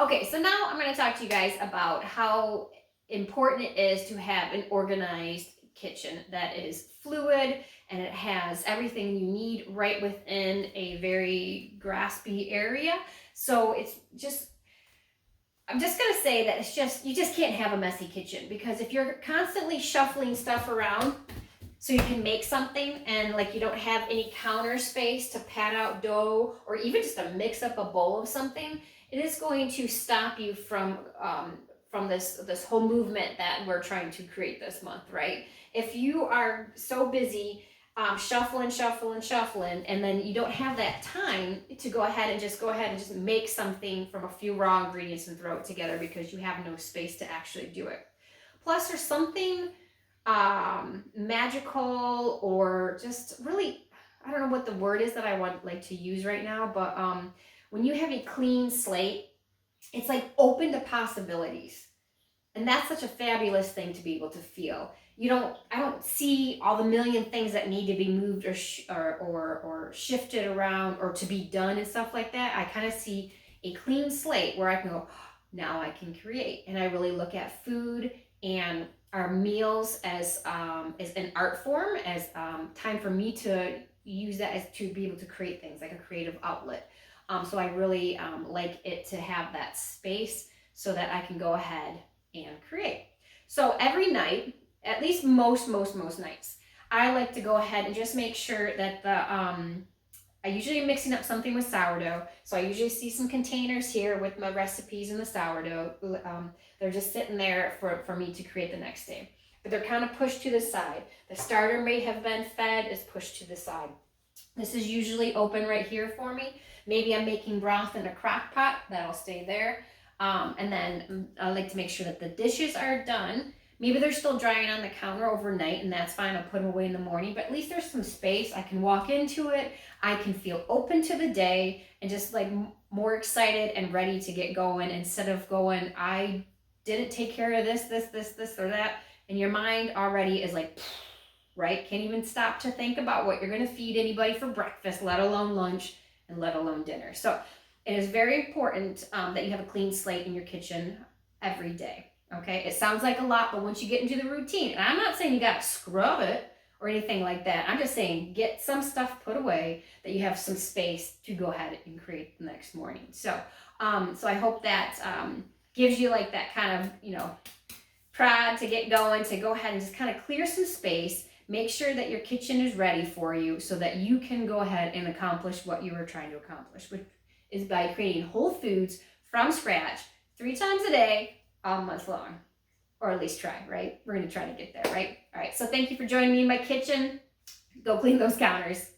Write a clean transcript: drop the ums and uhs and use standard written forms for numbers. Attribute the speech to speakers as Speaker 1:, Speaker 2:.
Speaker 1: Okay, so now I'm going to talk to you guys about how important it is to have an organized kitchen that is fluid and it has everything you need right within a very graspy area. So I'm just going to say that you just can't have a messy kitchen, because if you're constantly shuffling stuff around so you can make something and like you don't have any counter space to pat out dough or even just to mix up a bowl of something, it is going to stop you from this whole movement that we're trying to create this month, right? If you are so busy shuffling, and then you don't have that time to go ahead and just make something from a few raw ingredients and throw it together because you have no space to actually do it. Plus, there's something magical, or just really, I don't know what the word is that I would like to use right now, but when you have a clean slate, it's like open to possibilities. And that's such a fabulous thing to be able to feel. I don't see all the million things that need to be moved or shifted around or to be done and stuff like that. I kind of see a clean slate where I can go, now I can create. And I really look at food and our meals as an art form, as time for me to use that as to be able to create things, like a creative outlet. So I really like it to have that space so that I can go ahead and create. So every night, at least most nights, I like to go ahead and just make sure that I usually am mixing up something with sourdough. So I usually see some containers here with my recipes in the sourdough. They're just sitting there for me to create the next day. But they're kind of pushed to the side. The starter may have been fed, is pushed to the side. This is usually open right here for me. Maybe I'm making broth in a crock pot, that'll stay there. And then I like to make sure that the dishes are done. Maybe they're still drying on the counter overnight, and that's fine. I'll put them away in the morning, but at least there's some space. I can walk into it. I can feel open to the day and just like more excited and ready to get going, instead of going, I didn't take care of this, or that. And your mind already is like, right? Can't even stop to think about what you're going to feed anybody for breakfast, let alone lunch and let alone dinner. So it is very important that you have a clean slate in your kitchen every day. Okay, it sounds like a lot, but once you get into the routine, and I'm not saying you got to scrub it or anything like that. I'm just saying get some stuff put away that you have some space to go ahead and create the next morning. So I hope that gives you like that kind of, prod to get going, to go ahead and just kind of clear some space. Make sure that your kitchen is ready for you so that you can go ahead and accomplish what you were trying to accomplish, which is by creating whole foods from scratch 3 times a day, all month long. Or at least try, right? We're going to try to get there, right? All right, so thank you for joining me in my kitchen. Go clean those counters.